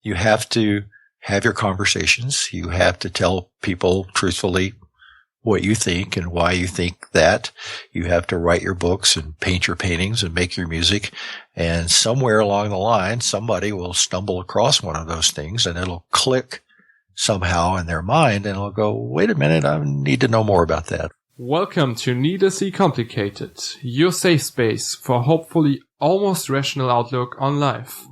You have to have your conversations. You have to tell people truthfully what you think and why you think that. You have to write your books and paint your paintings and make your music. And somewhere along the line, somebody will stumble across one of those things and it'll click somehow in their mind and it'll go, wait a minute, I need to know more about that. Welcome to Needlessly Complicated, your safe space for hopefully almost rational outlook on life.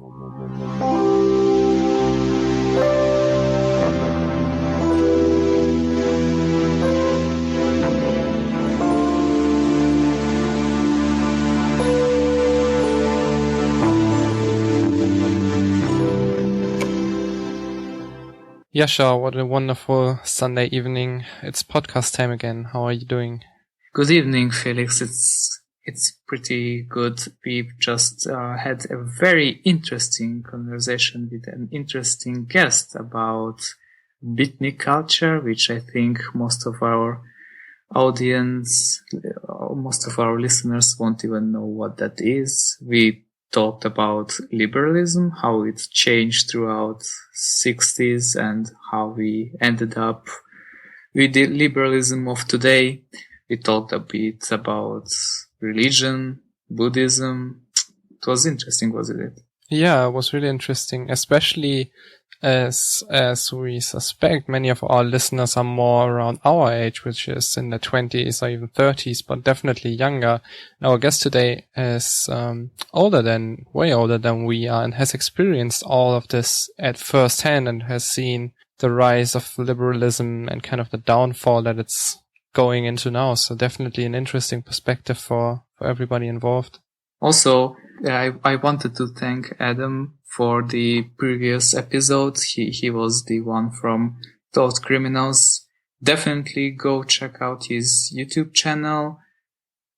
Yasha, what a wonderful Sunday evening. It's podcast time again. How are you doing? Good evening, Felix. It's pretty good. We've just had a very interesting conversation with an interesting guest about Beatnik culture, which I think most of our audience, most of our listeners won't even know what that is. We talked about liberalism, how it's changed throughout 60s and how we ended up with the liberalism of today. We talked a bit about religion, Buddhism. It was interesting, wasn't it? Yeah, it was really interesting, especially as we suspect many of our listeners are more around our age, which is in the 20s or even 30s, but definitely younger. Our guest today is way older than we are and has experienced all of this at first hand and has seen the rise of liberalism and kind of the downfall that it's going into now. So definitely an interesting perspective for everybody involved. Also, I wanted to thank Adam for the previous episode. He was the one from Thought Criminals. Definitely go check out his YouTube channel.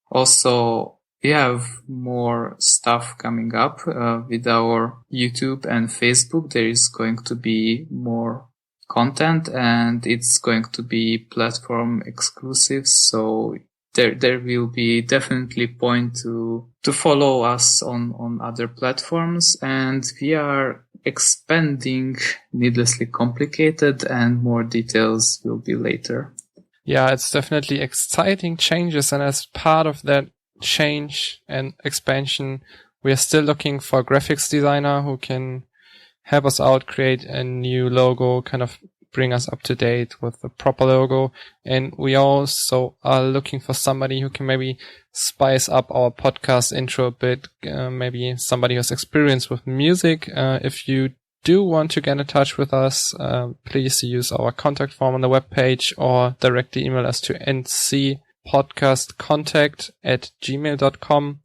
Also, we have more stuff coming up with our YouTube and Facebook. There is going to be more content and it's going to be platform exclusive. So there will be definitely point to follow us on other platforms, and we are expanding Needlessly Complicated and more details will be later. Yeah, it's definitely exciting changes, and as part of that change and expansion, we are still looking for a graphics designer who can help us out, create a new logo, kind of bring us up to date with the proper logo. And we also are looking for somebody who can maybe spice up our podcast intro a bit, maybe somebody who has experience with music. If you do want to get in touch with us, please use our contact form on the webpage or directly email us to ncpodcastcontact@gmail.com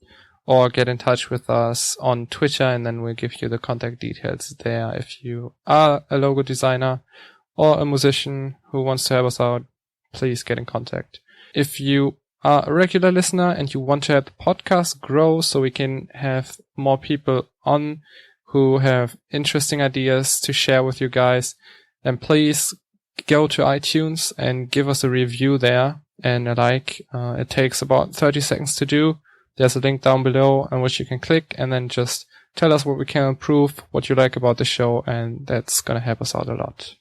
or get in touch with us on Twitter, and then we'll give you the contact details there. If you are a logo designer or a musician who wants to help us out, please get in contact. If you are a regular listener and you want to help the podcast grow so we can have more people on who have interesting ideas to share with you guys, then please go to iTunes and give us a review there and a like. It takes about 30 seconds to do. There's a link down below on which you can click and then just tell us what we can improve, what you like about the show, and that's going to help us out a lot.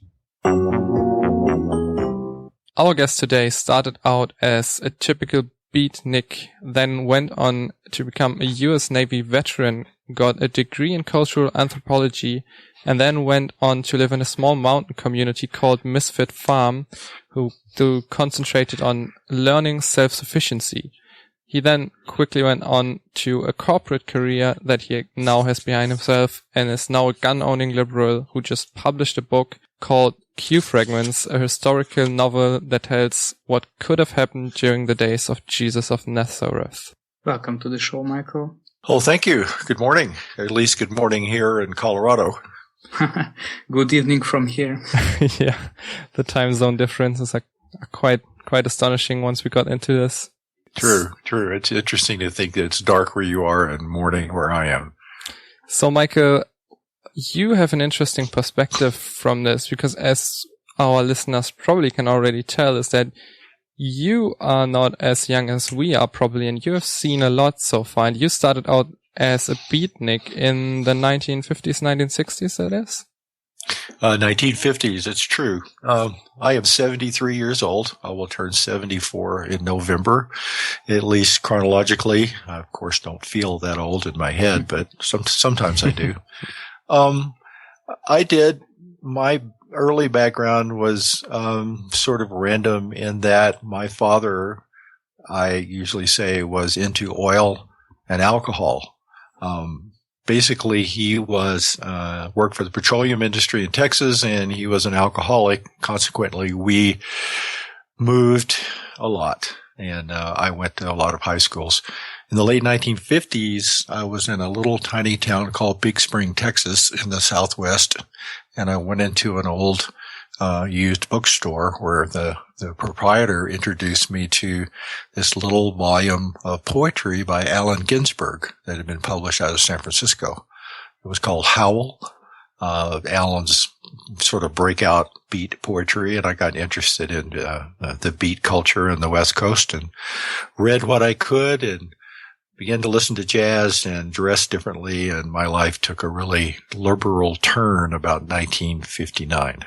Our guest today started out as a typical beatnik, then went on to become a US Navy veteran, got a degree in cultural anthropology, and then went on to live in a small mountain community called Misfit Farm, who concentrated on learning self-sufficiency. He then quickly went on to a corporate career that he now has behind himself and is now a gun-owning liberal who just published a book called Q Fragments, a historical novel that tells what could have happened during the days of Jesus of Nazareth. Welcome to the show, Michael. Oh, thank you. Good morning. At least good morning here in Colorado. Good evening from here. Yeah, the time zone differences are quite astonishing once we got into this. True. It's interesting to think that it's dark where you are and morning where I am. So, Michael, you have an interesting perspective from this, because as our listeners probably can already tell, is that you are not as young as we are probably, and you have seen a lot so far. And you started out as a beatnik in the 1950s, 1960s, that is? 1950s, it's true. I am 73 years old. I will turn 74 in November, at least chronologically. I, of course, don't feel that old in my head, but sometimes I do. My early background was sort of random in that my father, I usually say, was into oil and alcohol. Basically, he was worked for the petroleum industry in Texas, and he was an alcoholic. Consequently, we moved a lot, and I went to a lot of high schools. In the late 1950s, I was in a little tiny town called Big Spring, Texas, in the Southwest, and I went into an old used bookstore where the proprietor introduced me to this little volume of poetry by Allen Ginsberg that had been published out of San Francisco. It was called Howl, Allen's sort of breakout beat poetry, and I got interested in the beat culture in the West Coast and read what I could and began to listen to jazz and dress differently, and my life took a really liberal turn about 1959.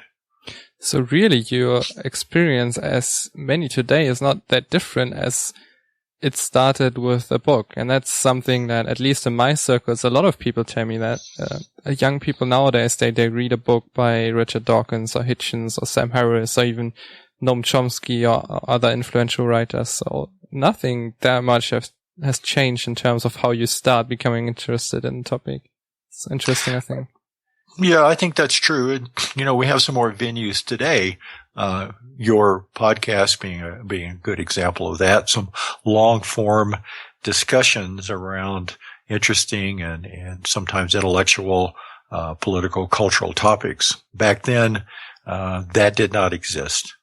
So really, your experience, as many today, is not that different as it started with a book. And that's something that, at least in my circles, a lot of people tell me that young people nowadays, they read a book by Richard Dawkins or Hitchens or Sam Harris or even Noam Chomsky or other influential writers. So nothing that much has changed in terms of how you start becoming interested in the topic. It's interesting, I think. Yeah, I think that's true. And, we have some more venues today. Your podcast being a good example of that. Some long form discussions around interesting and sometimes intellectual, political, cultural topics. Back then, that did not exist.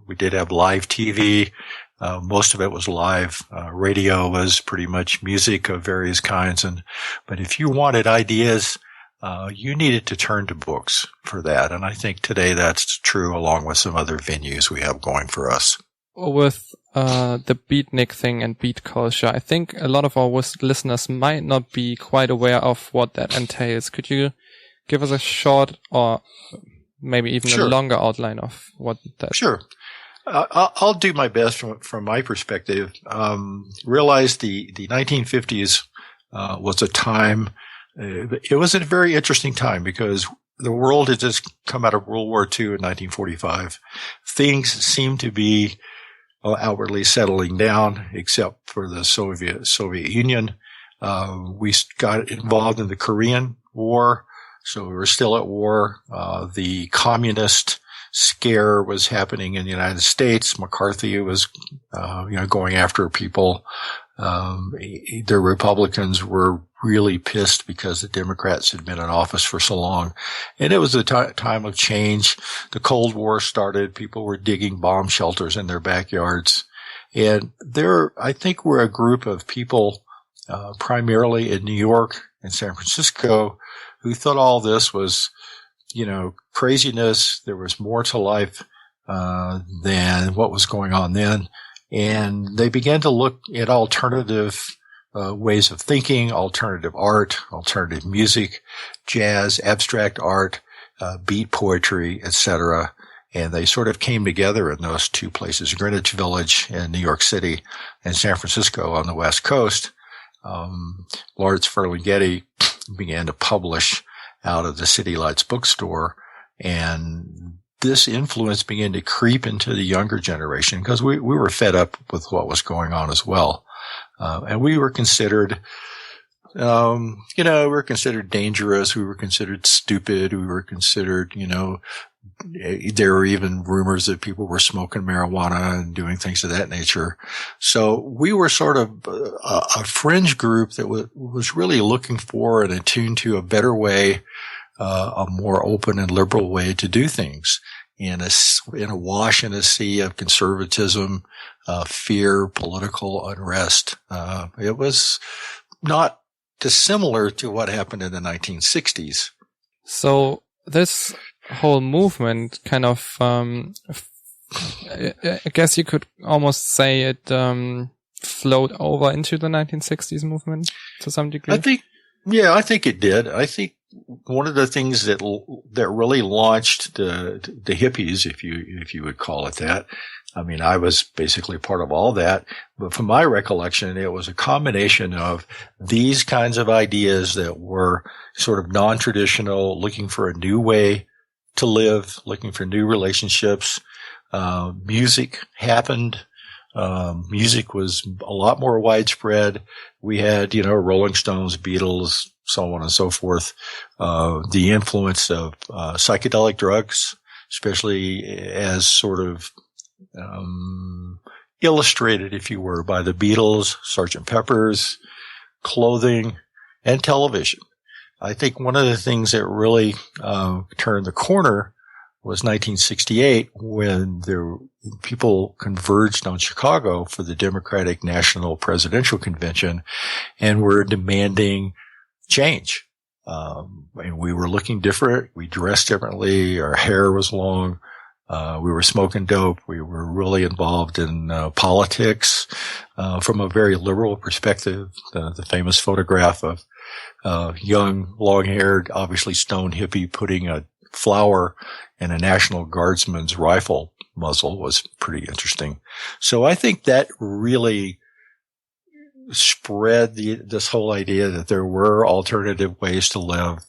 We did have live TV. Most of it was live. Radio was pretty much music of various kinds. But if you wanted ideas, you needed to turn to books for that. And I think today that's true along with some other venues we have going for us. With the beatnik thing and beat culture, I think a lot of our listeners might not be quite aware of what that entails. Could you give us a short or maybe even a longer outline of what that? Sure. I'll do my best from my perspective. Realize the 1950s was a time. It was a very interesting time because the world had just come out of World War II in 1945. Things seemed to be outwardly settling down, except for the Soviet Union. We got involved in the Korean War, so we were still at war. The communist scare was happening in the United States. McCarthy was, going after people. The Republicans were really pissed because the Democrats had been in office for so long. And it was a time of change. The Cold War started. People were digging bomb shelters in their backyards. And I think we're a group of people, primarily in New York and San Francisco, who thought all this was, craziness. There was more to life, than what was going on then. And they began to look at alternative ways of thinking, alternative art, alternative music, jazz, abstract art, beat poetry, etc. And they sort of came together in those two places, Greenwich Village in New York City and San Francisco on the West Coast. Lawrence Ferlinghetti began to publish out of the City Lights bookstore, and this influence began to creep into the younger generation because we were fed up with what was going on as well. And we were considered, we were considered dangerous. We were considered stupid. We were considered, there were even rumors that people were smoking marijuana and doing things of that nature. So we were sort of a fringe group that was really looking for and attuned to a better way, a more open and liberal way to do things. In a wash in a sea of conservatism, fear, political unrest. It was not dissimilar to what happened in the 1960s. So this whole movement kind of, I guess you could almost say it flowed over into the 1960s movement to some degree. I think it did. I think one of the things that really launched the hippies, if you would call it that. I mean, I was basically part of all that, but from my recollection, it was a combination of these kinds of ideas that were sort of non-traditional, looking for a new way to live, looking for new relationships. Music happened. Music was a lot more widespread. We had, Rolling Stones, Beatles, so on and so forth. The influence of psychedelic drugs, especially as sort of illustrated, if you were, by the Beatles, Sgt. Pepper's, clothing, and television. I think one of the things that really turned the corner was 1968, when people converged on Chicago for the Democratic National Presidential Convention and were demanding change. And we were looking different. We dressed differently. Our hair was long. We were smoking dope. We were really involved in politics from a very liberal perspective. The famous photograph of young, long-haired, obviously stoned hippie putting a flower in a National Guardsman's rifle muzzle was pretty interesting. So I think that really spread this whole idea that there were alternative ways to live,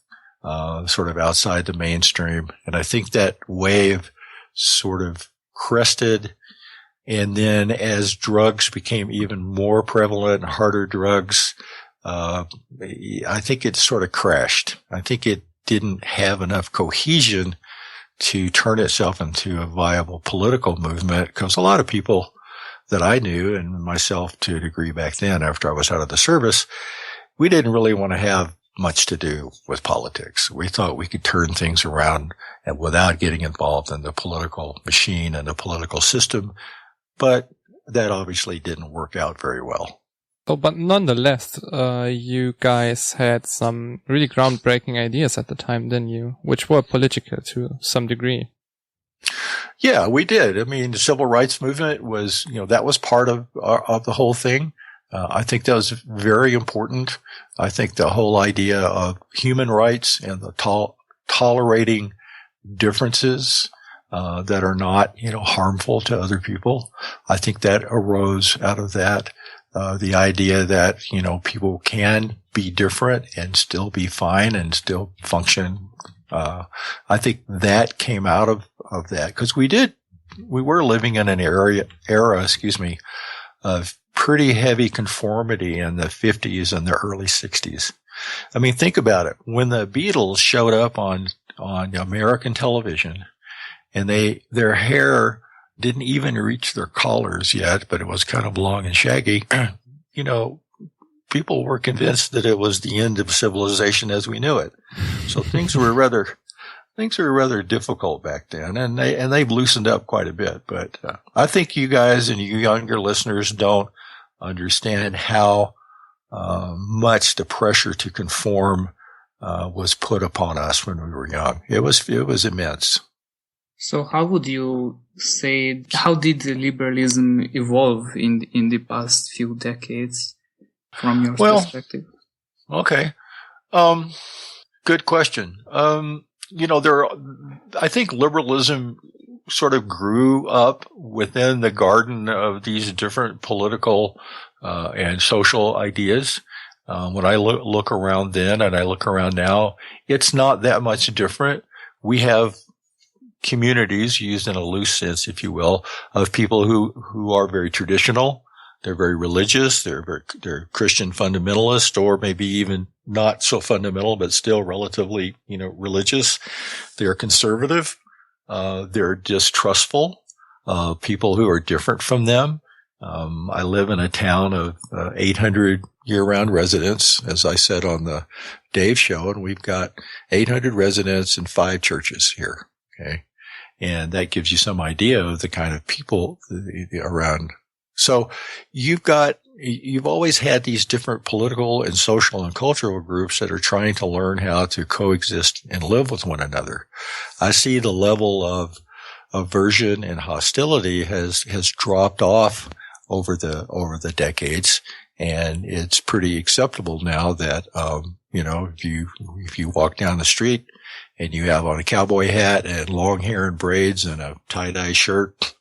sort of outside the mainstream. And I think that wave sort of crested. And then as drugs became even more prevalent, harder drugs, I think it sort of crashed. I think it didn't have enough cohesion to turn itself into a viable political movement, because a lot of people that I knew, and myself to a degree back then after I was out of the service, we didn't really want to have much to do with politics. We thought we could turn things around and without getting involved in the political machine and the political system, but that obviously didn't work out very well. Oh, but nonetheless, you guys had some really groundbreaking ideas at the time, didn't you? Which were political to some degree. Yeah, we did. I mean, the civil rights movement was, that was part of the whole thing. I think that was very important. I think the whole idea of human rights and the tolerating differences that are not, harmful to other people, I think that arose out of that. The idea that, people can be different and still be fine and still function. I think that came out of that, because we were living in an era, of pretty heavy conformity in the 50s and the early 60s. I mean, think about it. When the Beatles showed up on American television and their hair didn't even reach their collars yet, but it was kind of long and shaggy. People were convinced that it was the end of civilization as we knew it. So things were rather difficult back then, and they've loosened up quite a bit. But I think you guys and you younger listeners don't understand how much the pressure to conform was put upon us when we were young. It was immense. So how would you say, how did liberalism evolve in the past few decades from your perspective? Okay. Good question. I think liberalism sort of grew up within the garden of these different political and social ideas. When I look around then and I look around now, it's not that much different. We have communities, used in a loose sense, if you will, of people who are very traditional. They're very religious. They're Christian fundamentalist, or maybe even not so fundamental, but still relatively, religious. They're conservative. They're distrustful. People who are different from them. I live in a town of 800 year-round residents, as I said on the Dave show, and we've got 800 residents and 5 churches here. Okay. And that gives you some idea of the kind of people around. So you've always had these different political and social and cultural groups that are trying to learn how to coexist and live with one another. I see the level of aversion and hostility has dropped off over the decades, and it's pretty acceptable now that If you walk down the street and you have on a cowboy hat and long hair and braids and a tie-dye shirt,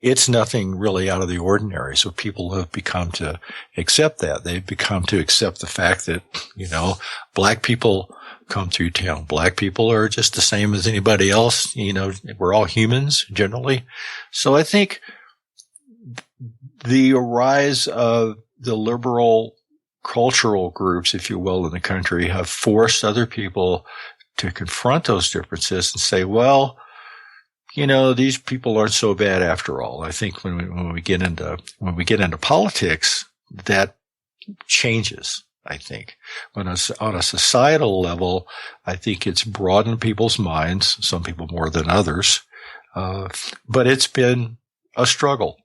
it's nothing really out of the ordinary. So people have become to accept that. They've become to accept the fact that, black people come through town. Black people are just the same as anybody else. We're all humans generally. So I think the rise of the liberal cultural groups, if you will, in the country have forced other people to confront those differences and say, well, these people aren't so bad after all. I think when we get into politics, that changes. I think on a societal level, I think it's broadened people's minds. Some people more than others, but it's been a struggle.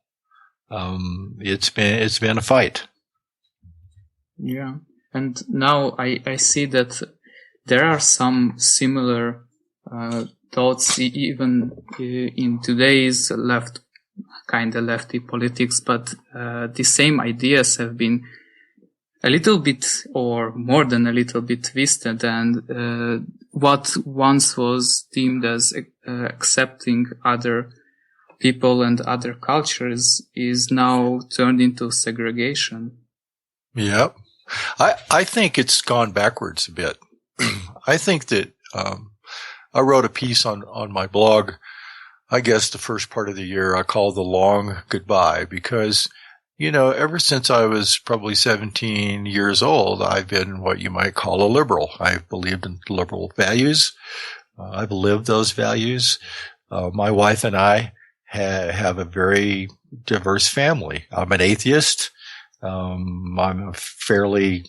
It's been a fight. Yeah, and now I see that there are some similar thoughts even in today's lefty politics, but the same ideas have been a little bit or more than a little bit twisted, and what once was deemed as accepting other people and other cultures is now turned into segregation. Yeah. I think it's gone backwards a bit. I think that I wrote a piece on my blog, I guess the first part of the year I called The Long Goodbye, because, ever since I was probably 17 years old, I've been what you might call a liberal. I've believed in liberal values. I've lived those values. My wife and I have a very diverse family. I'm an atheist. I'm a fairly,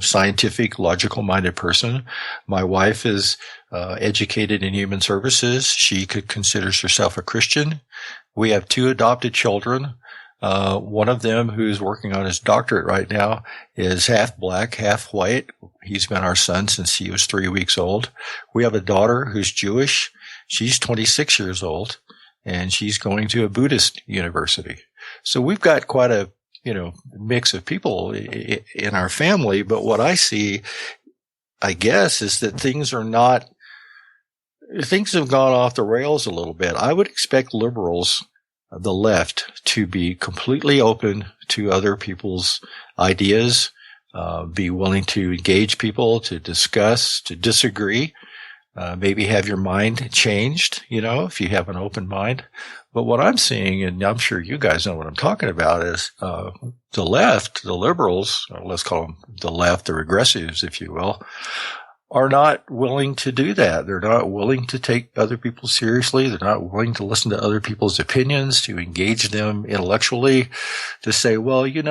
scientific, logical-minded person. My wife is educated in human services. She considers herself a Christian. We have 2 adopted children. One of them, who's working on his doctorate right now, is half black, half white. He's been our son since he was 3 weeks old. We have a daughter who's Jewish. She's 26 years old, and she's going to a Buddhist university. So we've got quite a mix of people in our family. But what I see, I guess, is that things have gone off the rails a little bit. I would expect liberals, the left, to be completely open to other people's ideas, be willing to engage people, to discuss, to disagree, maybe have your mind changed, if you have an open mind. But what I'm seeing, and I'm sure you guys know what I'm talking about, is the left, the liberals, or let's call them the left, the regressives, if you will, are not willing to do that. They're not willing to take other people seriously. They're not willing to listen to other people's opinions, to engage them intellectually, to say, well, you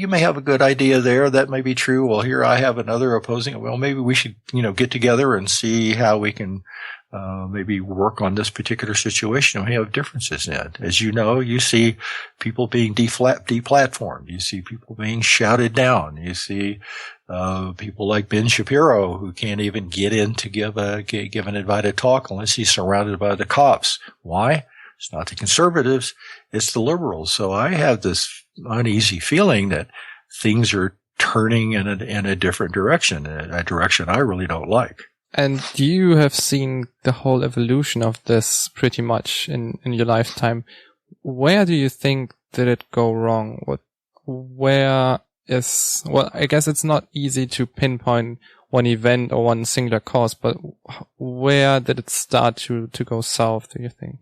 may have a good idea there. That may be true. Well, here I have another opposing. Well, maybe we should, get together and see how we can maybe work on this particular situation. We have differences in it. As you know, you see people being deplatformed. You see people being shouted down. You see people like Ben Shapiro, who can't even get in to give an invited talk unless he's surrounded by the cops. Why? It's not the conservatives, it's the liberals. So I have this uneasy feeling that things are turning in a different direction, a direction I really don't like. And you have seen the whole evolution of this pretty much in your lifetime. Where do you think did it go wrong? I guess it's not easy to pinpoint one event or one singular cause, but where did it start to go south, do you think?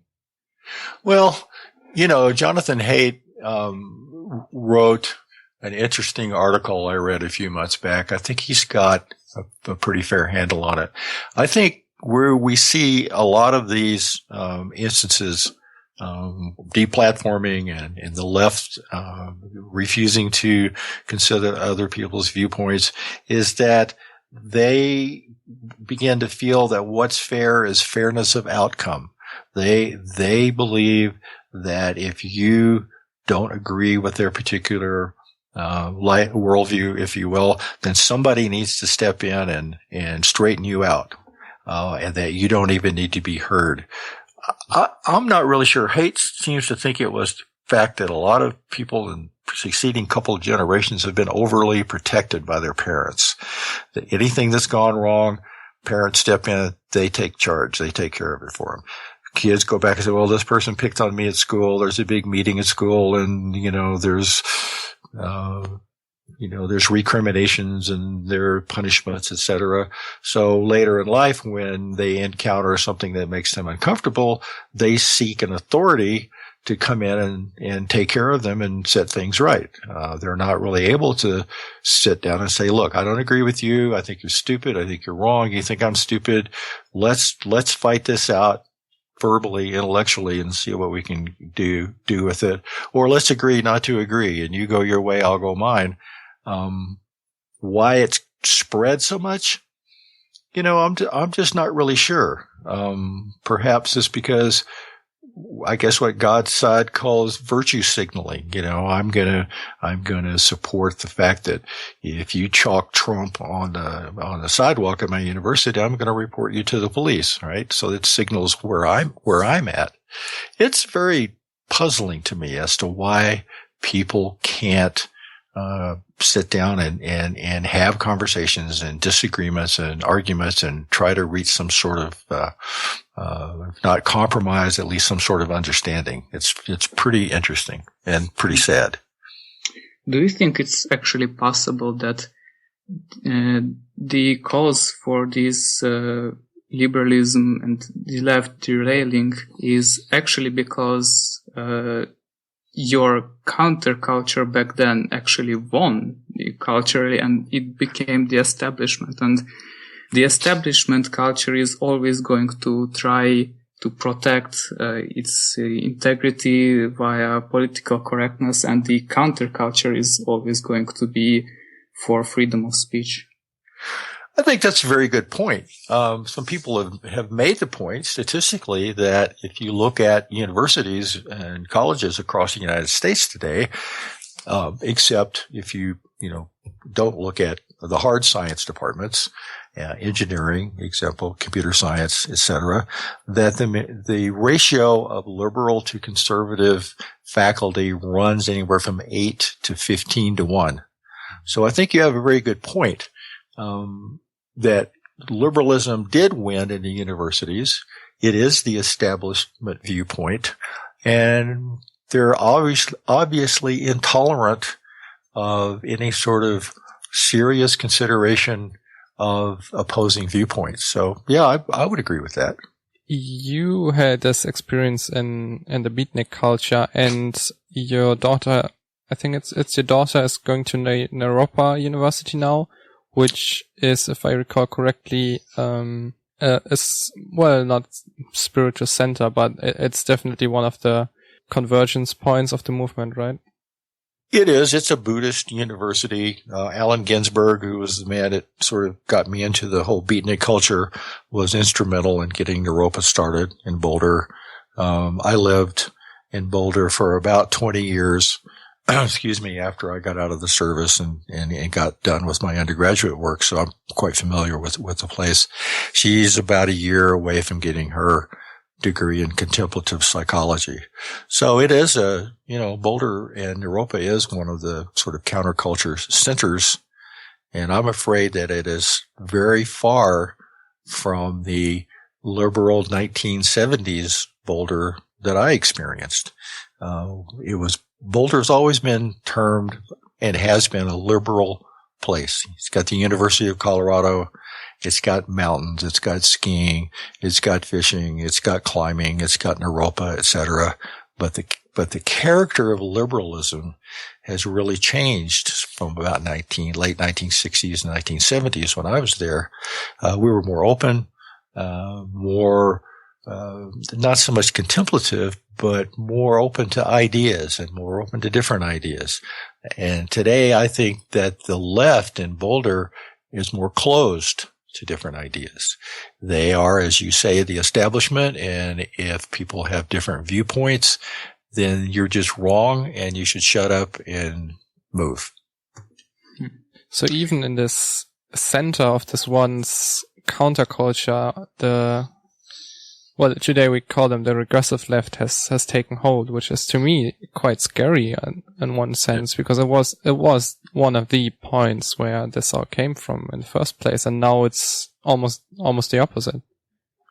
Well, Jonathan Haidt wrote an interesting article I read a few months back. I think he's got a pretty fair handle on it. I think where we see a lot of these instances, deplatforming and the left refusing to consider other people's viewpoints, is that they begin to feel that what's fair is fairness of outcome. They believe that if you don't agree with their particular worldview, if you will, then somebody needs to step in and straighten you out, and that you don't even need to be heard. I'm not really sure. Haidt seems to think it was the fact that a lot of people, and succeeding couple of generations have been overly protected by their parents. Anything that's gone wrong, parents step in, they take charge, they take care of it for them. Kids go back and say, well, this person picked on me at school, there's a big meeting at school, and, there's recriminations and there are punishments, etc. So later in life, when they encounter something that makes them uncomfortable, they seek an authority to come in and take care of them and set things right. They're not really able to sit down and say, look, I don't agree with you. I think you're stupid. I think you're wrong. You think I'm stupid. Let's fight this out verbally, intellectually, and see what we can do with it. Or let's agree not to agree, and you go your way, I'll go mine. Why it's spread so much? I'm just not really sure. Perhaps it's because I guess what God's side calls virtue signaling. I'm gonna support the fact that if you chalk Trump on the sidewalk at my university, I'm gonna report you to the police, right? So it signals where I'm at. It's very puzzling to me as to why people can't sit down and have conversations and disagreements and arguments and try to reach some sort of, if not compromise, at least some sort of understanding. It's pretty interesting and pretty sad. Do you think it's actually possible that the cause for this liberalism and the left derailing is actually because your counterculture back then actually won culturally and it became the establishment, and the establishment culture is always going to try to protect its integrity via political correctness, and the counterculture is always going to be for freedom of speech? I think that's a very good point. Some people have made the point statistically that if you look at universities and colleges across the United States today, except if you don't look at the hard science departments, engineering, example, computer science, etc., that the ratio of liberal to conservative faculty runs anywhere from 8 to 15 to 1. So I think you have a very good point. That liberalism did win in the universities. It is the establishment viewpoint, and they're obviously intolerant of any sort of serious consideration of opposing viewpoints. So, yeah, I would agree with that. You had this experience in the Beatnik culture, and your daughter, I think it's your daughter, is going to Naropa University now, which is, if I recall correctly, is, well, not spiritual center, but it's definitely one of the convergence points of the movement, right? It is. It's a Buddhist university. Allen Ginsberg, who was the man that sort of got me into the whole Beatnik culture, was instrumental in getting Naropa started in Boulder. I lived in Boulder for about 20 years. After I got out of the service and got done with my undergraduate work. So I'm quite familiar with the place. She's about a year away from getting her degree in contemplative psychology. So it is Boulder and Naropa is one of the sort of counterculture centers. And I'm afraid that it is very far from the liberal 1970s Boulder that I experienced. Boulder's always been termed and has been a liberal place. It's got the University of Colorado. It's got mountains. It's got skiing. It's got fishing. It's got climbing. It's got Naropa, etc. But the character of liberalism has really changed from about late 1960s and 1970s when I was there. We were more open, more not so much contemplative, but more open to ideas and more open to different ideas. And today I think that the left in Boulder is more closed to different ideas. They are, as you say, the establishment, and if people have different viewpoints, then you're just wrong and you should shut up and move. So even in this center of this one's counterculture, well, today we call them the regressive left has taken hold, which is to me quite scary in one sense, because it was one of the points where this all came from in the first place, and now it's almost the opposite.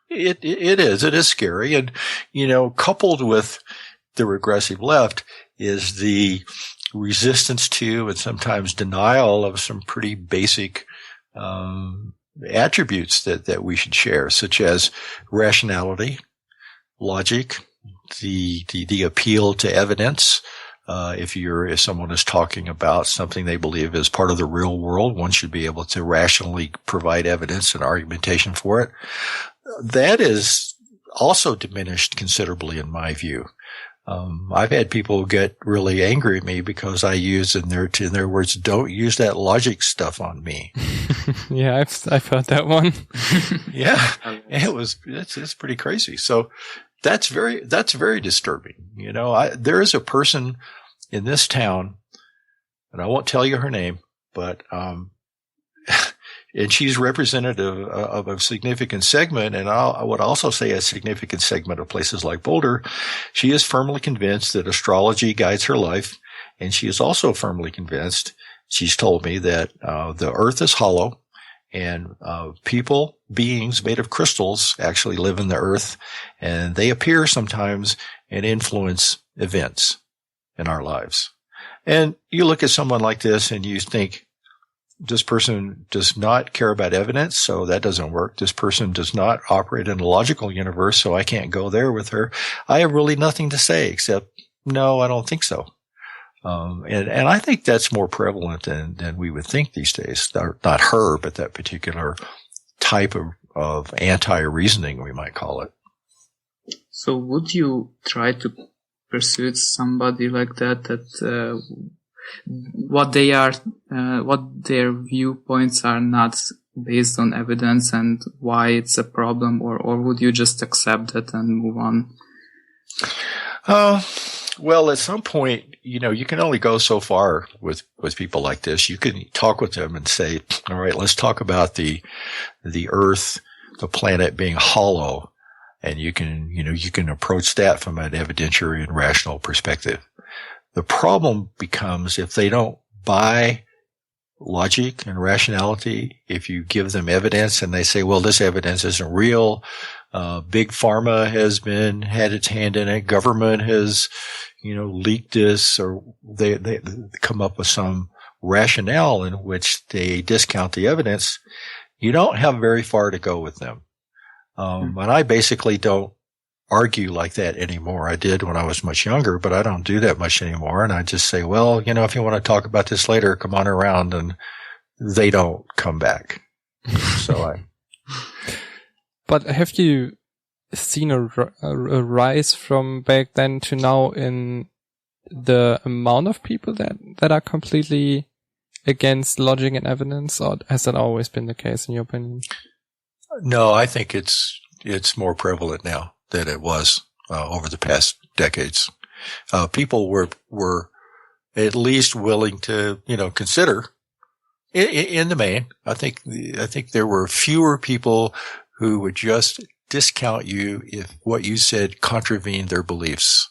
It is scary, and coupled with the regressive left is the resistance to and sometimes denial of some pretty basic attributes that we should share, such as rationality, logic, the appeal to evidence. If someone is talking about something they believe is part of the real world, one should be able to rationally provide evidence and argumentation for it. That is also diminished considerably in my view. I've had people get really angry at me because I use, in their words, don't use that logic stuff on me. Yeah, I've heard that one. Yeah, it's pretty crazy. So that's very disturbing. There is a person in this town, and I won't tell you her name, but and she's representative of a significant segment, and I would also say a significant segment of places like Boulder. She is firmly convinced that astrology guides her life, and she is also firmly convinced, she's told me, that the earth is hollow, and beings made of crystals actually live in the earth, and they appear sometimes and influence events in our lives. And you look at someone like this and you think, this person does not care about evidence, so that doesn't work. This person does not operate in a logical universe, so I can't go there with her. I have really nothing to say except, no, I don't think so. And I think that's more prevalent than we would think these days. Not her, but that particular type of anti-reasoning, we might call it. So would you try to persuade somebody like that what their viewpoints are not based on evidence and why it's a problem, or would you just accept that and move on? Well, at some point, you can only go so far with people like this. You can talk with them and say, all right, let's talk about the earth, the planet being hollow. And you can approach that from an evidentiary and rational perspective. The problem becomes if they don't buy logic and rationality, if you give them evidence and they say, well, this evidence isn't real, big pharma has had its hand in it, government has, leaked this, or they come up with some rationale in which they discount the evidence, you don't have very far to go with them. And I basically don't argue like that anymore. I did when I was much younger, but I don't do that much anymore. And I just say, well, if you want to talk about this later, come on around, and they don't come back. But have you seen a rise from back then to now in the amount of people that are completely against logic and evidence, or has that always been the case in your opinion? No, I think it's more prevalent now than it was over the past decades. People were at least willing to, consider in the main. I think there were fewer people who would just discount you if what you said contravened their beliefs.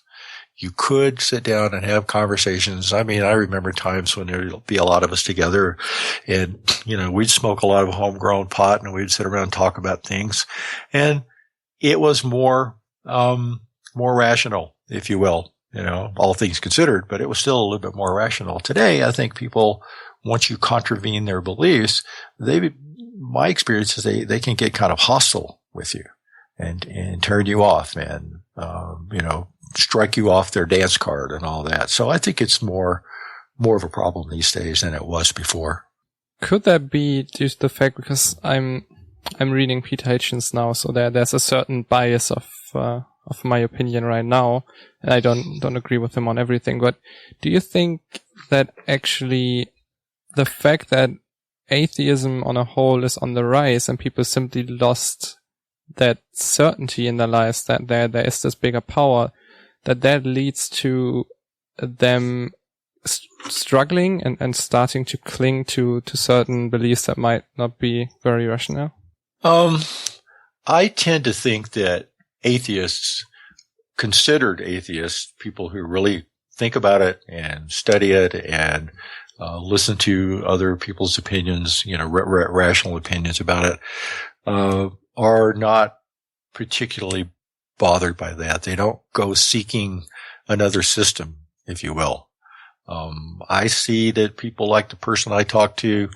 You could sit down and have conversations. I mean, I remember times when there'd be a lot of us together and, we'd smoke a lot of homegrown pot and we'd sit around and talk about things. And it was more rational, if you will, all things considered, but it was still a little bit more rational. Today, I think people, once you contravene their beliefs, my experience is they can get kind of hostile with you and turn you off and, strike you off their dance card and all that. So I think it's more of a problem these days than it was before. Could that be due to the fact, because I'm reading Peter Hitchens now, so there's a certain bias of my opinion right now, and I don't agree with him on everything, but do you think that actually the fact that atheism on a whole is on the rise and people simply lost that certainty in their lives that there is this bigger power, that leads to them struggling and starting to cling to certain beliefs that might not be very rational? I tend to think that atheists, considered atheists, people who really think about it and study it and listen to other people's opinions, rational opinions about it, are not particularly bothered by that. They don't go seeking another system, if you will. I see that people like the person I talk to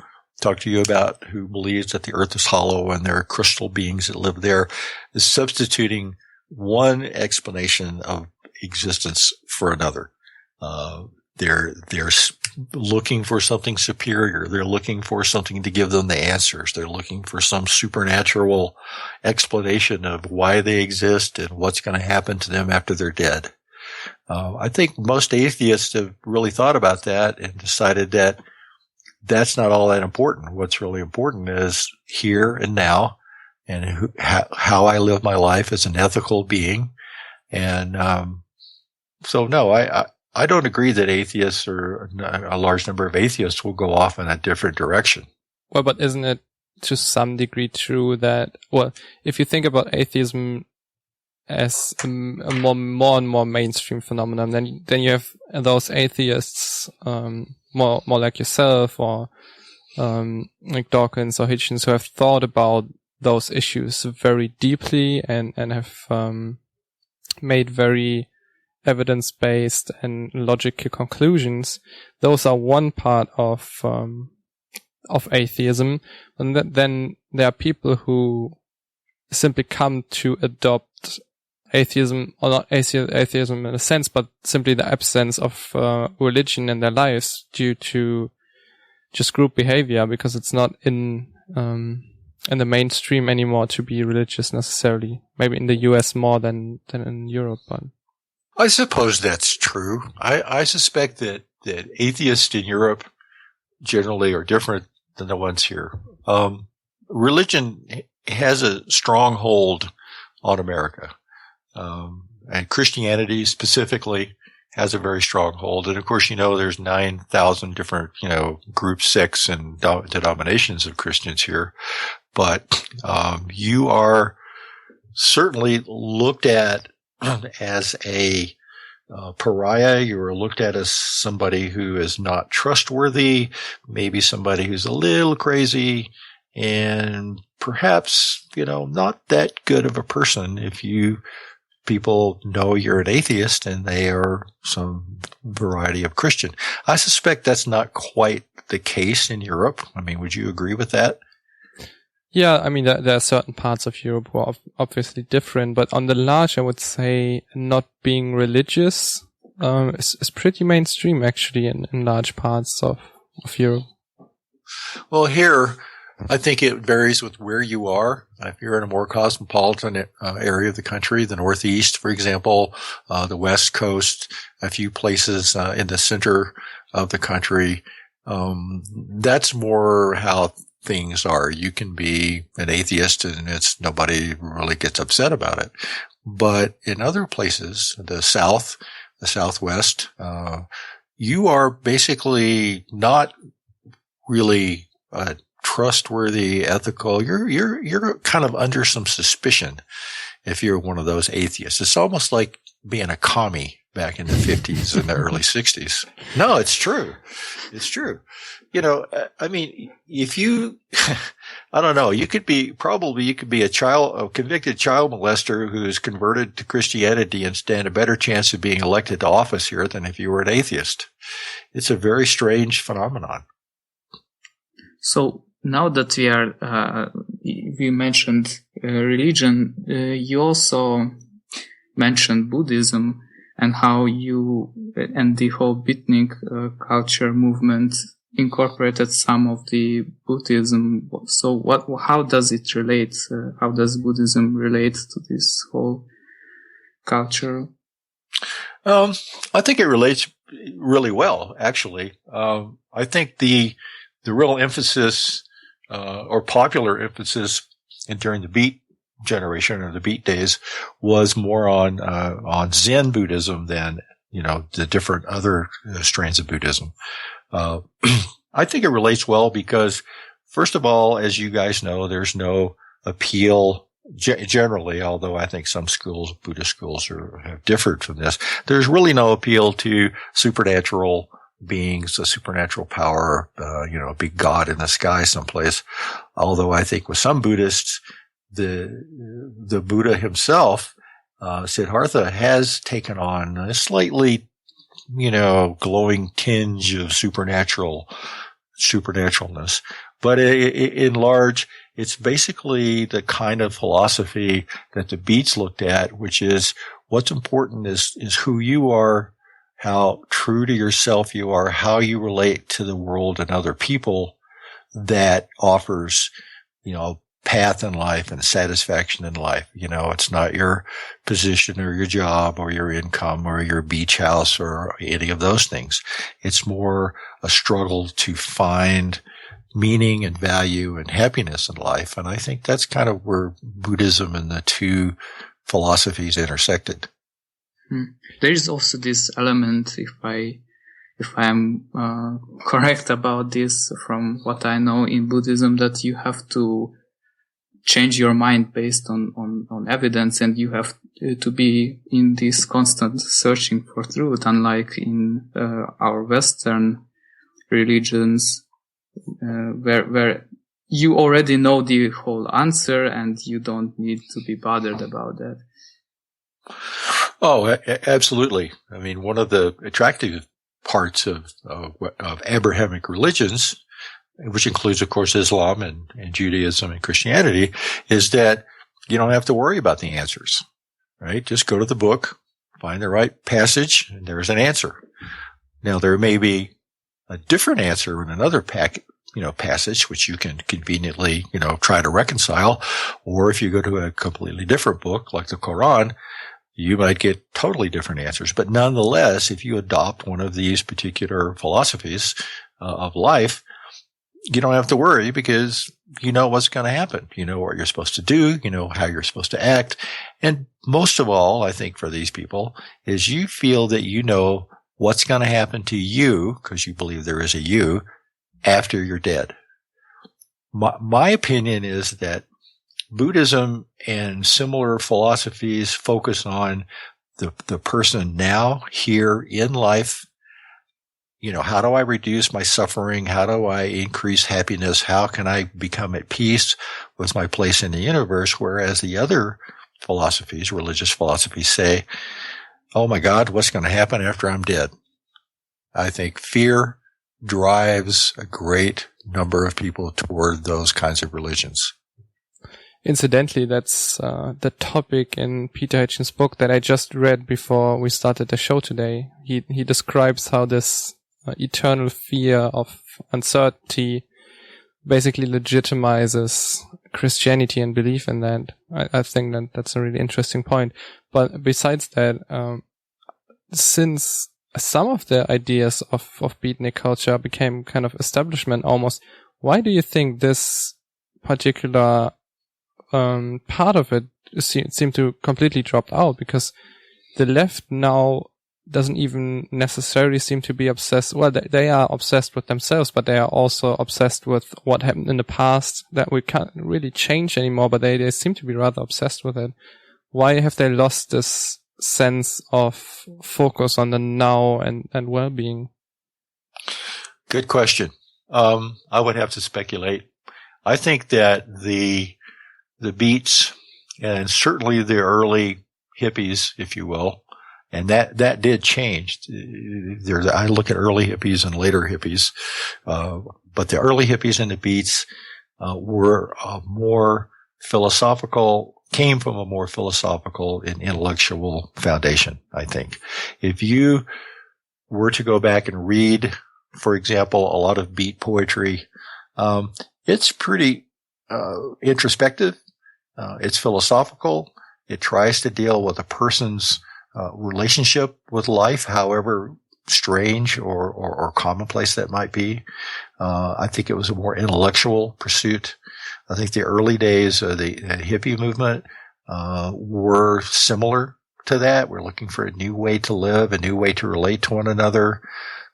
you about, who believes that the earth is hollow and there are crystal beings that live there, is substituting one explanation of existence for another. They're looking for something superior. They're looking for something to give them the answers. They're looking for some supernatural explanation of why they exist and what's going to happen to them after they're dead. I think most atheists have really thought about that and decided that that's not all that important. What's really important is here and now, and how I live my life as an ethical being. And so, no, I don't agree that atheists, or a large number of atheists, will go off in a different direction. Well, but isn't it to some degree true that, well, if you think about atheism as a more and more mainstream phenomenon, then you have those atheists, more like yourself, or like Dawkins or Hitchens, who have thought about those issues very deeply and have made very evidence-based and logical conclusions. Those are one part of atheism, and then there are people who simply come to adopt atheism, or not atheism in a sense, but simply the absence of religion in their lives due to just group behavior, because it's not in the mainstream anymore to be religious necessarily. Maybe in the US more than in Europe, but I suppose that's true. I suspect that atheists in Europe generally are different than the ones here. Religion has a strong hold on America. And Christianity specifically has a very strong hold. And of course, there's 9,000 different, groups, sects, and denominations of Christians here. But, you are certainly looked at as a pariah. You are looked at as somebody who is not trustworthy, maybe somebody who's a little crazy, and perhaps, not that good of a person if people know you're an atheist and they are some variety of Christian. I suspect that's not quite the case in Europe. I mean, would you agree with that? Yeah, I mean, there are certain parts of Europe who are obviously different, but on the large, I would say not being religious is pretty mainstream, actually, in large parts of Europe. Well, here, I think it varies with where you are. If you're in a more cosmopolitan area of the country, the Northeast, for example, the West Coast, a few places in the center of the country, that's more how things are. You can be an atheist and nobody really gets upset about it. But in other places, the South, the Southwest, you are basically not really trustworthy, ethical. You're kind of under some suspicion if you're one of those atheists. It's almost like being a commie back in the 50s and the early 60s. No, it's true. It's true. I mean, if you, I don't know, you could be a convicted child molester who's converted to Christianity and stand a better chance of being elected to office here than if you were an atheist. It's a very strange phenomenon. So now that we mentioned religion, you also mentioned Buddhism and how you and the whole Beatnik culture movement incorporated some of the Buddhism. So how does it relate? How does Buddhism relate to this whole culture? I think it relates really well, actually. I think the real emphasis, or popular emphasis during the Beat generation or the Beat days was more on Zen Buddhism than, the different other strains of Buddhism. I think it relates well because, first of all, as you guys know, there's no appeal generally, although I think some schools, Buddhist schools, have differed from this, there's really no appeal to supernatural beings, a supernatural power, a big god in the sky someplace. Although I think with some Buddhists, the Buddha himself, Siddhartha, has taken on a slightly, glowing tinge of supernaturalness. But in large, it's basically the kind of philosophy that the Beats looked at, which is what's important is who you are, how true to yourself you are, how you relate to the world and other people that offers, path in life and satisfaction in life. It's not your position or your job or your income or your beach house or any of those things. It's more a struggle to find meaning and value and happiness in life. And I think that's kind of where Buddhism and the two philosophies intersected. There is also this element, if I'm correct about this from what I know in Buddhism, that you have to change your mind based on evidence, and you have to be in this constant searching for truth, unlike in our Western religions, where you already know the whole answer and you don't need to be bothered about that. Oh, absolutely. I mean, one of the attractive parts of Abrahamic religions, which includes, of course, Islam and Judaism and Christianity, is that you don't have to worry about the answers, right? Just go to the book, find the right passage, and there's an answer. Now, there may be a different answer in another passage, which you can conveniently, try to reconcile. Or if you go to a completely different book, like the Quran, you might get totally different answers. But nonetheless, if you adopt one of these particular philosophies of life, you don't have to worry because you know what's going to happen. You know what you're supposed to do. You know how you're supposed to act. And most of all, I think for these people, is you feel that you know what's going to happen to you, because you believe there is a you, after you're dead. My opinion is that Buddhism and similar philosophies focus on the person now, here in life. How do I reduce my suffering? How do I increase happiness? How can I become at peace with my place in the universe? Whereas the other philosophies, religious philosophies, say, oh my God, what's going to happen after I'm dead? I think fear drives a great number of people toward those kinds of religions. Incidentally, that's the topic in Peter Hitchens' book that I just read before we started the show today. He describes how this eternal fear of uncertainty basically legitimizes Christianity and belief in that. I think that's a really interesting point. But besides that, since some of the ideas of Beatnik culture became kind of establishment almost, why do you think this particular part of it seemed to completely drop out? Because the left now doesn't even necessarily seem to be obsessed. Well, they are obsessed with themselves, but they are also obsessed with what happened in the past that we can't really change anymore, but they seem to be rather obsessed with it. Why have they lost this sense of focus on the now and well-being? Good question. I would have to speculate. I think that the Beats and certainly the early hippies, if you will, and that did change. I look at early hippies and later hippies, but the early hippies and the Beats were more philosophical, came from a more philosophical and intellectual foundation, I think. If you were to go back and read, for example, a lot of Beat poetry, it's pretty introspective. It's philosophical. It tries to deal with a person's relationship with life, however strange or commonplace that might be. I think it was a more intellectual pursuit. I think the early days of the hippie movement were similar to that. We're looking for a new way to live, a new way to relate to one another,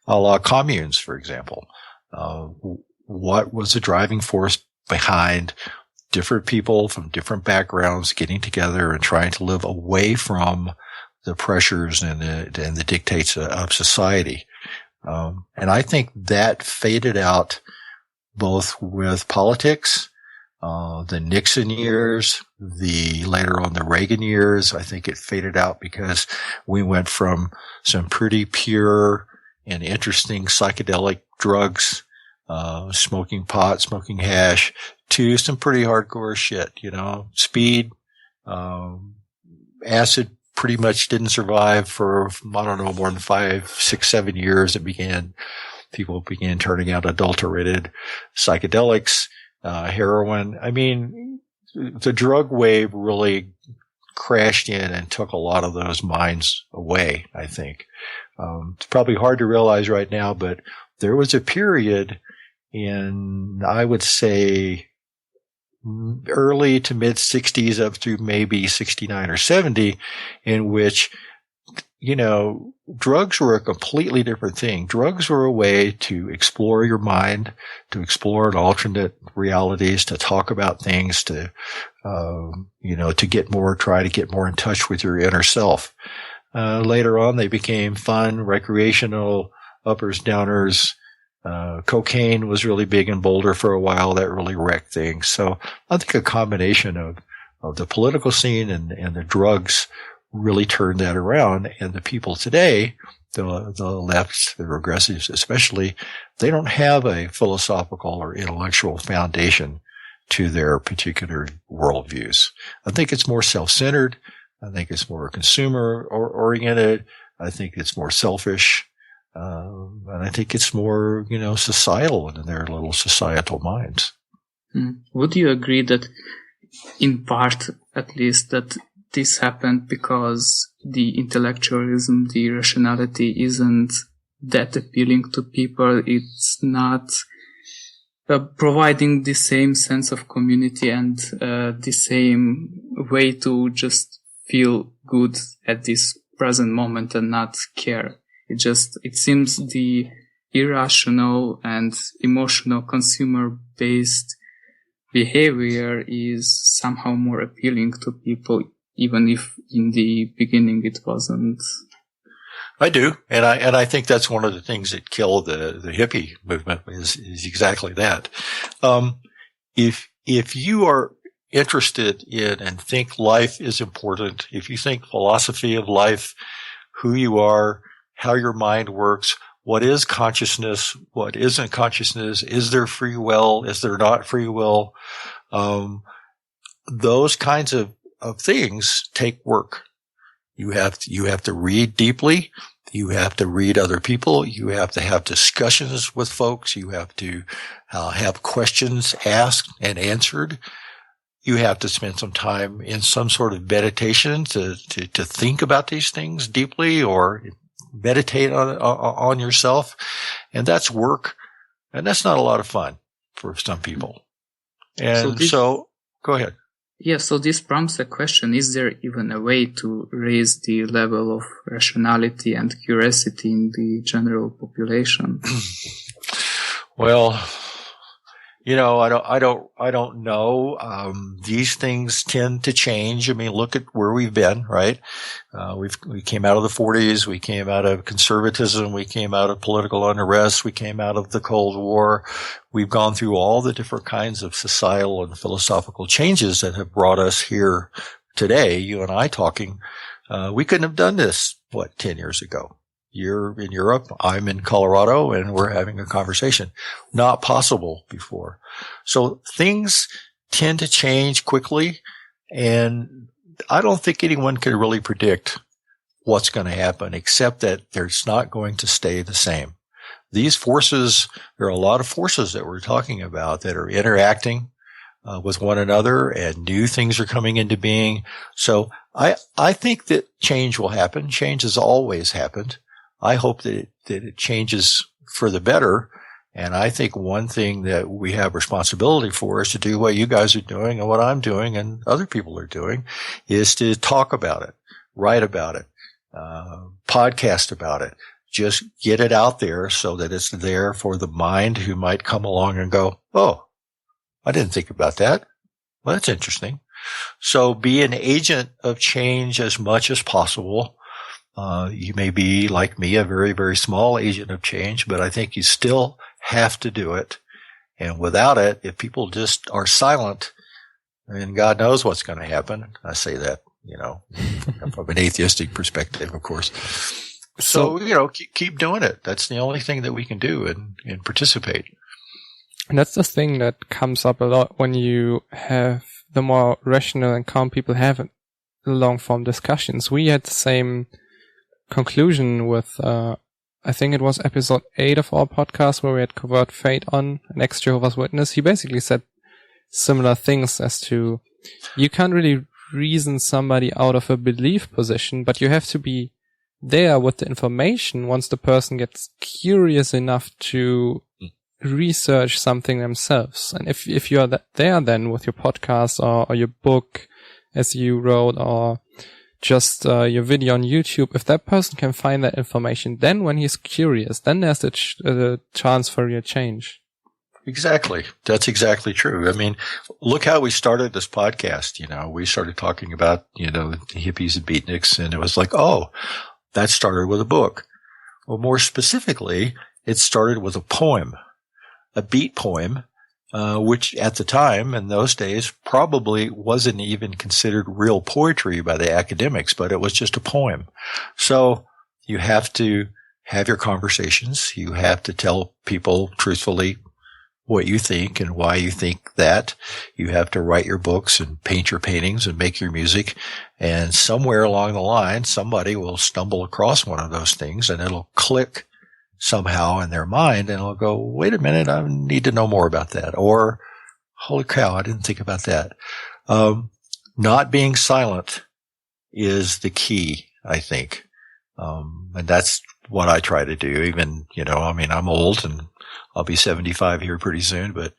a la communes, for example. What was the driving force behind different people from different backgrounds getting together and trying to live away from the pressures and the dictates of society. And I think that faded out both with politics, the Nixon years, later on the Reagan years. I think it faded out because we went from some pretty pure and interesting psychedelic drugs, smoking pot, smoking hash, to some pretty hardcore shit, speed, acid pretty much didn't survive for, I don't know, more than 5, 6, 7 years. People began turning out adulterated psychedelics, heroin. I mean, the drug wave really crashed in and took a lot of those minds away, I think. It's probably hard to realize right now, but there was a period in, I would say, early to mid 60s up through maybe 69 or 70, in which, drugs were a completely different thing. Drugs were a way to explore your mind, to explore alternate realities, to talk about things, to try to get more in touch with your inner self. Later on, they became fun, recreational, uppers, downers. Cocaine was really big in Boulder for a while. That really wrecked things. So I think a combination of the political scene and the drugs really turned that around. And the people today, the left, the regressives especially, they don't have a philosophical or intellectual foundation to their particular worldviews. I think it's more self-centered. I think it's more consumer oriented. I think it's more selfish. And I think it's more, societal in their little societal minds. Would you agree that, in part at least, that this happened because the intellectualism, the rationality isn't that appealing to people? It's not providing the same sense of community and the same way to just feel good at this present moment and not care. It seems the irrational and emotional consumer-based behavior is somehow more appealing to people, even if in the beginning it wasn't. I do. And I think that's one of the things that killed the hippie movement is exactly that. If you are interested in and think life is important, if you think philosophy of life, who you are, how your mind works, what is consciousness, what isn't consciousness, is there free will, is there not free will, those kinds of things take work. You have to read deeply. You have to read other people. You have to have discussions with folks. You have to have questions asked and answered. You have to spend some time in some sort of meditation to think about these things deeply, or meditate on yourself. And that's work. And that's not a lot of fun for some people. And so go ahead. Yeah, so this prompts a question: is there even a way to raise the level of rationality and curiosity in the general population? Well, I don't know. These things tend to change. I mean, look at where we've been, right? We came out of the 40s. We came out of conservatism. We came out of political unrest. We came out of the Cold War. We've gone through all the different kinds of societal and philosophical changes that have brought us here today. You and I talking. We couldn't have done this, 10 years ago? You're in Europe, I'm in Colorado, and we're having a conversation. Not possible before. So things tend to change quickly, and I don't think anyone can really predict what's going to happen, except that it's not going to stay the same. These forces, there are a lot of forces that we're talking about that are interacting with one another, and new things are coming into being. So I think that change will happen. Change has always happened. I hope that it changes for the better. And I think one thing that we have responsibility for is to do what you guys are doing and what I'm doing and other people are doing, is to talk about it, write about it, podcast about it. Just get it out there so that it's there for the mind who might come along and go, oh, I didn't think about that. Well, that's interesting. So be an agent of change as much as possible. You may be, like me, a very, very small agent of change, but I think you still have to do it. And without it, if people just are silent, then God knows what's going to happen. I say that, from an atheistic perspective, of course. So keep doing it. That's the only thing that we can do and participate. And that's the thing that comes up a lot when you have the more rational and calm people have long form discussions. We had the same conclusion with, I think it was episode 8 of our podcast where we had Covert Fate on, an ex-Jehovah's Witness. He basically said similar things as to, you can't really reason somebody out of a belief position, but you have to be there with the information once the person gets curious enough to research something themselves. And if you're there then with your podcast or your book as you wrote, or just your video on YouTube, if that person can find that information, then when he's curious, then there's the chance for real change. Exactly. That's exactly true. I mean, look how we started this podcast. We started talking about, the hippies and beatniks, and it was like, oh, that started with a book. Well, more specifically, it started with a poem, a beat poem, which at the time, in those days, probably wasn't even considered real poetry by the academics, but it was just a poem. So you have to have your conversations. You have to tell people truthfully what you think and why you think that. You have to write your books and paint your paintings and make your music. And somewhere along the line, somebody will stumble across one of those things and it'll click somehow in their mind, and I'll go, wait a minute, I need to know more about that. Or, holy cow, I didn't think about that. Not being silent is the key, I think. And that's what I try to do. Even, I'm old and I'll be 75 here pretty soon, but,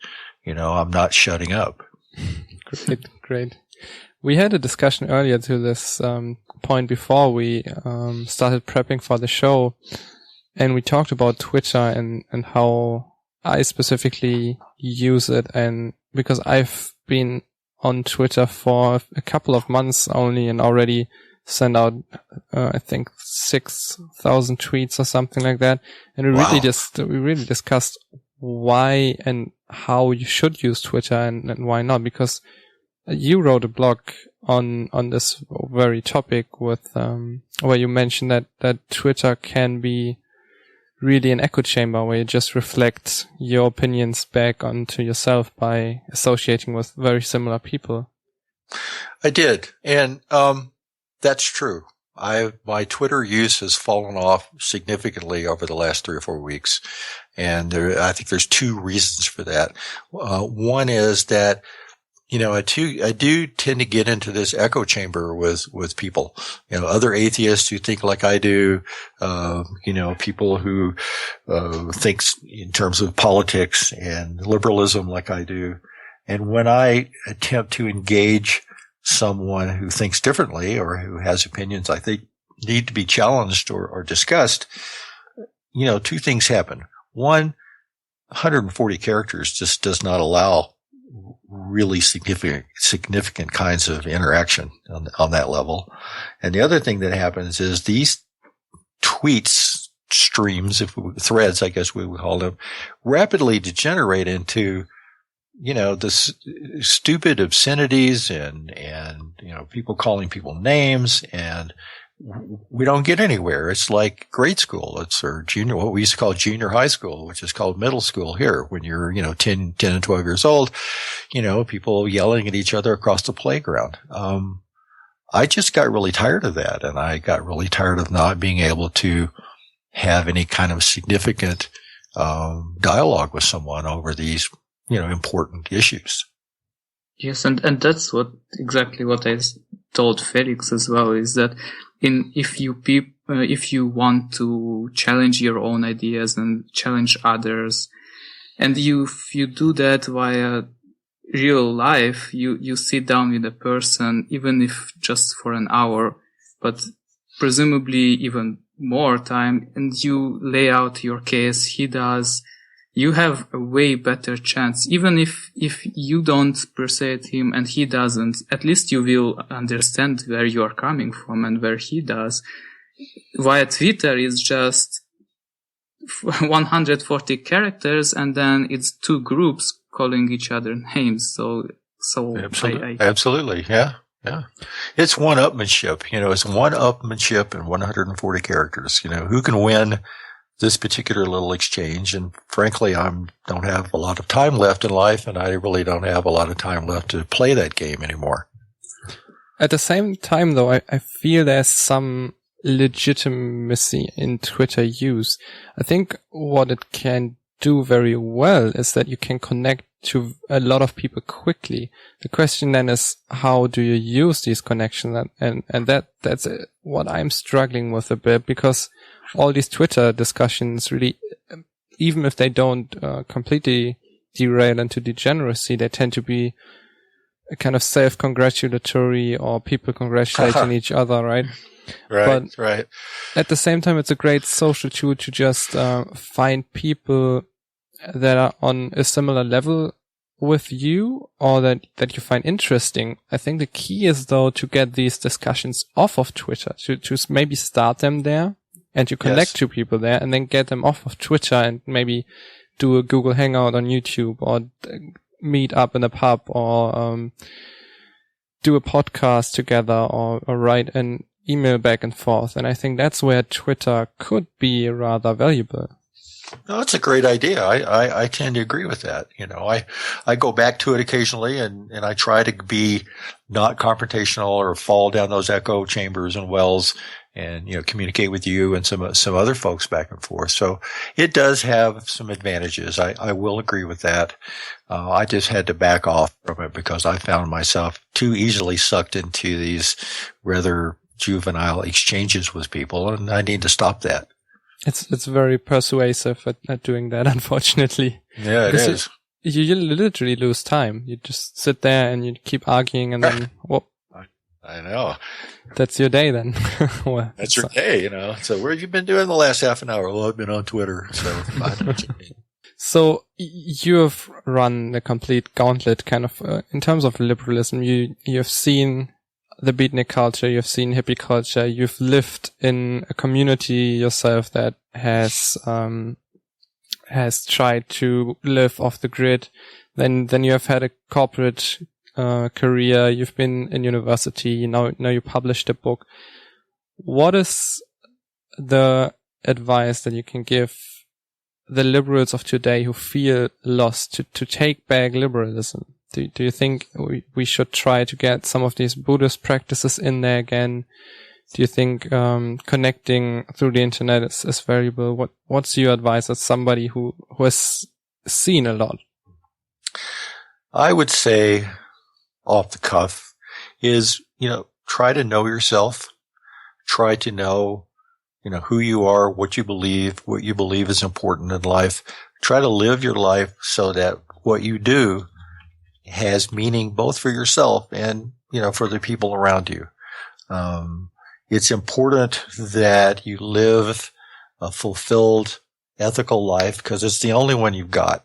I'm not shutting up. Great. We had a discussion earlier to this point before we started prepping for the show. And we talked about Twitter and how I specifically use it. And because I've been on Twitter for a couple of months only and already sent out, I think 6,000 tweets or something like that. And we really discussed why and how you should use Twitter and why not. Because you wrote a blog on this very topic with, where you mentioned that Twitter can be really an echo chamber where you just reflect your opinions back onto yourself by associating with very similar people. I did. And, that's true. My Twitter use has fallen off significantly over the last 3 or 4 weeks. And I think there's 2 reasons for that. One is that, I do tend to get into this echo chamber with people, other atheists who think like I do, people who, thinks in terms of politics and liberalism like I do. And when I attempt to engage someone who thinks differently or who has opinions I think need to be challenged or discussed, 2 things happen. One, 140 characters just does not allow really significant kinds of interaction on that level. And the other thing that happens is these tweets, streams, threads, I guess we would call them, rapidly degenerate into, the stupid obscenities and people calling people names, and we don't get anywhere. It's like grade school. Or junior, what we used to call junior high school, which is called middle school here. When you're, 10 and 12 years old, people yelling at each other across the playground. I just got really tired of that, and I got really tired of not being able to have any kind of significant, dialogue with someone over these, important issues. Yes, and that's exactly what I told Felix as well, is that if you want to challenge your own ideas and challenge others, and if you do that via real life, you sit down with a person, even if just for an hour, but presumably even more time, and you lay out your case, he does, you have a way better chance. Even if you don't persuade him and he doesn't, at least you will understand where you are coming from and where he does. Via Twitter is just 140 characters, and then it's two groups calling each other names. So absolutely. Yeah. It's one-upmanship. It's one-upmanship in 140 characters. Who can win this particular little exchange? And frankly, I don't have a lot of time left in life, and I really don't have a lot of time left to play that game anymore. At the same time, though, I feel there's some legitimacy in Twitter use. I think what it can do very well is that you can connect to a lot of people quickly. The question then is, how do you use these connections? And that's what I'm struggling with a bit, because all these Twitter discussions really, even if they don't completely derail into degeneracy, they tend to be a kind of self-congratulatory, or people congratulating each other, right? Right. At the same time, it's a great social tool to just find people that are on a similar level with you, or that you find interesting. I think the key is, though, to get these discussions off of Twitter, to maybe start them there and to connect to people there, and then get them off of Twitter and maybe do a Google Hangout on YouTube, or meet up in a pub, or do a podcast together, or write an email back and forth. And I think that's where Twitter could be rather valuable. No, that's a great idea. I tend to agree with that. I go back to it occasionally, and I try to be not confrontational or fall down those echo chambers and wells, and communicate with you and some other folks back and forth. So it does have some advantages. I will agree with that. I just had to back off from it because I found myself too easily sucked into these rather juvenile exchanges with people, and I need to stop that. It's very persuasive at doing that, unfortunately. Yeah, it is. You literally lose time. You just sit there and you keep arguing, and then whoop. I know. That's your day then. Well, that's your day, So what have you been doing the last half an hour? Well, I've been on Twitter, so I know what you mean. So you have run the complete gauntlet, kind of, in terms of liberalism. You've seen the beatnik culture, you've seen hippie culture, you've lived in a community yourself that has tried to live off the grid. Then you have had a corporate career, you've been in university, now you published a book. What is the advice that you can give the liberals of today who feel lost to take back liberalism? Do you think we should try to get some of these Buddhist practices in there again? Do you think connecting through the internet is valuable? What's your advice as somebody who has seen a lot? I would say, off the cuff, is try to know yourself. Try to know who you are, what you believe is important in life. Try to live your life so that what you do has meaning both for yourself and, for the people around you. It's important that you live a fulfilled, ethical life because it's the only one you've got.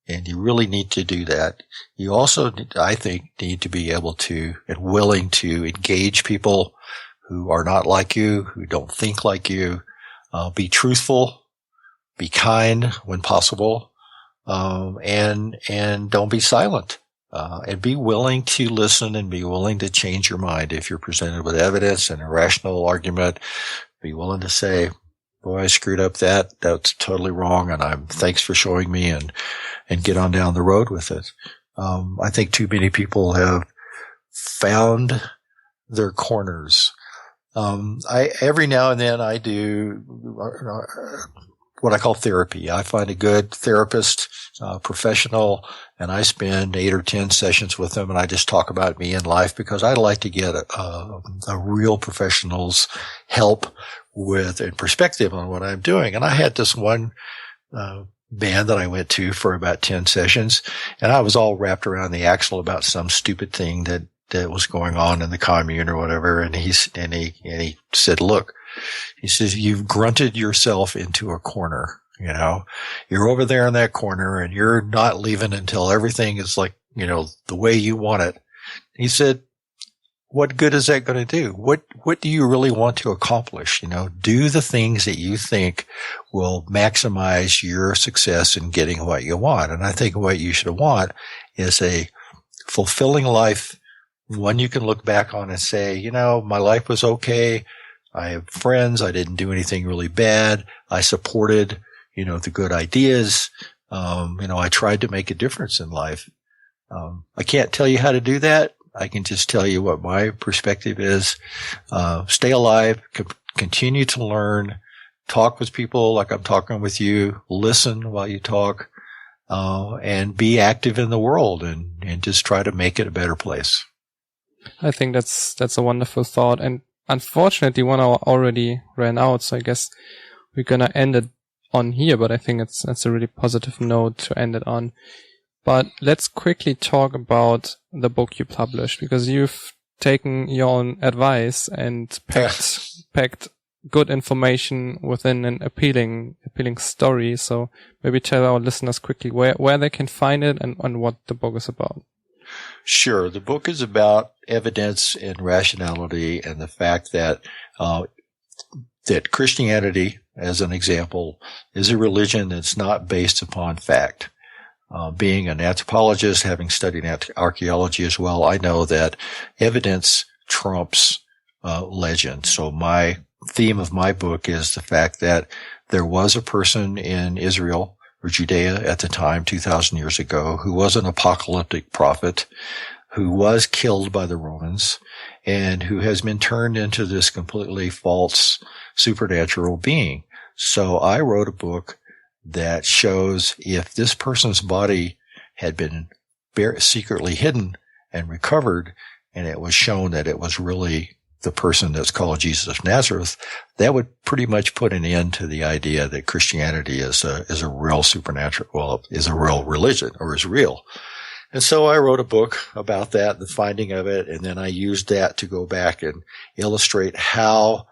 And you really need to do that. You also, I think, need to be able to and willing to engage people who are not like you, who don't think like you. Be truthful, be kind when possible, and don't be silent. And be willing to listen and be willing to change your mind. If you're presented with evidence and a rational argument, be willing to say, boy, I screwed up that's totally wrong. And thanks for showing me, and get on down the road with it. I think too many people have found their corners. Every now and then I do what I call therapy. I find a good therapist, professional, and I spend 8 or 10 sessions with them, and I just talk about me and life because I like to get a real professional's help with and perspective on what I'm doing. And I had this one band that I went to for about 10 sessions, and I was all wrapped around the axle about some stupid thing that was going on in the commune or whatever. And he said, look, he says, you've grunted yourself into a corner. You know, you're over there in that corner and you're not leaving until everything is like, you know, the way you want it. He said, what good is that going to do? What do you really want to accomplish? You know, do the things that you think will maximize your success in getting what you want. And I think what you should want is a fulfilling life, one you can look back on and say, you know, my life was okay. I have friends. I didn't do anything really bad. I supported, you know, the good ideas. You know, I tried to make a difference in life. I can't tell you how to do that. I can just tell you what my perspective is. Stay alive, continue to learn, talk with people like I'm talking with you, listen while you talk, and be active in the world and just try to make it a better place. I think that's a wonderful thought. And unfortunately, 1 hour already ran out. So I guess we're going to end it on here, but I think that's a really positive note to end it on. But let's quickly talk about the book you published, because you've taken your own advice and packed good information within an appealing story. So maybe tell our listeners quickly where they can find it and what the book is about. Sure. The book is about evidence and rationality and the fact that that Christianity, as an example, is a religion that's not based upon fact. Being an anthropologist, having studied archaeology as well, I know that evidence trumps legend. So my theme of my book is the fact that there was a person in Israel or Judea at the time, 2,000 years ago, who was an apocalyptic prophet, who was killed by the Romans, and who has been turned into this completely false supernatural being. So I wrote a book that shows if this person's body had been secretly hidden and recovered, and it was shown that it was really the person that's called Jesus of Nazareth, that would pretty much put an end to the idea that Christianity is a real supernatural, well, is a real religion or is real. And so I wrote a book about that, the finding of it, and then I used that to go back and illustrate how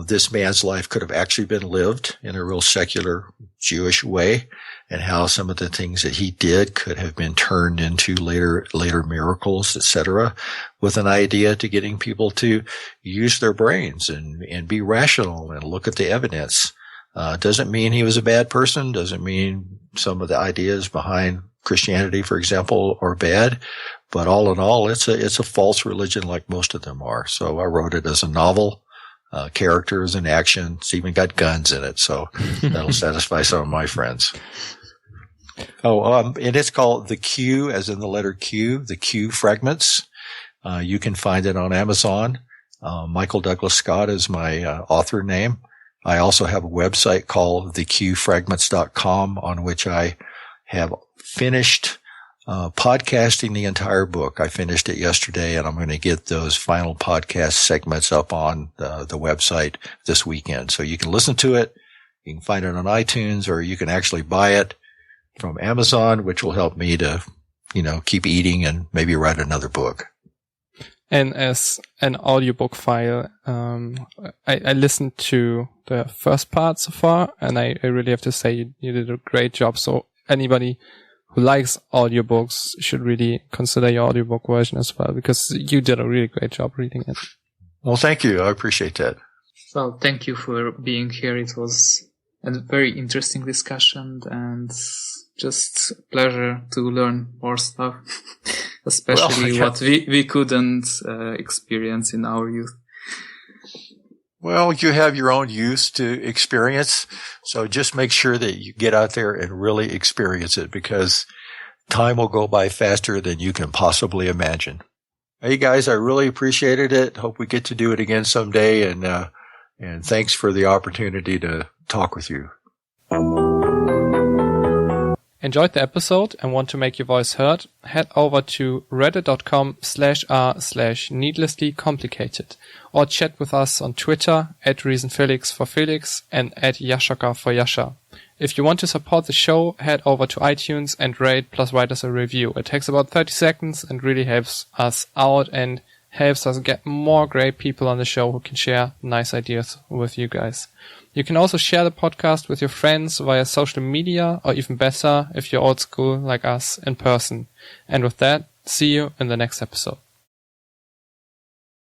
this man's life could have actually been lived in a real secular Jewish way, and how some of the things that he did could have been turned into later miracles, etc., with an idea to getting people to use their brains and be rational and look at the evidence. Doesn't mean he was a bad person. Doesn't mean some of the ideas behind Christianity, for example, are bad. But all in all, it's a false religion like most of them are. So I wrote it as a novel. Characters and action. It's even got guns in it, so that'll satisfy some of my friends. And it's called The Q, as in the letter Q, The Q Fragments. You can find it on Amazon. Michael Douglas Scott is my author name. I also have a website called theqfragments.com, on which I have finished podcasting the entire book. I finished it yesterday, and I'm going to get those final podcast segments up on the website this weekend. So you can listen to it. You can find it on iTunes, or you can actually buy it from Amazon, which will help me to, keep eating and maybe write another book. And as an audiobook file, I listened to the first part so far, and I really have to say you did a great job. So anybody who likes audiobooks should really consider your audiobook version as well, because you did a really great job reading it. Well, thank you. I appreciate that. Well, thank you for being here. It was a very interesting discussion and just a pleasure to learn more stuff, especially what we couldn't experience in our youth. Well, you have your own youth to experience, so just make sure that you get out there and really experience it, because time will go by faster than you can possibly imagine. Hey guys, I really appreciated it. Hope we get to do it again someday, and thanks for the opportunity to talk with you. Enjoyed the episode and want to make your voice heard? Head over to reddit.com/r/needlessly-complicated or chat with us on Twitter @ReasonFelix for Felix and @Yashaka for Yasha. If you want to support the show, head over to iTunes and rate plus write us a review. It takes about 30 seconds and really helps us out. And helps us get more great people on the show who can share nice ideas with you guys. You can also share the podcast with your friends via social media, or even better, if you're old school like us, in person. And with that, see you in the next episode.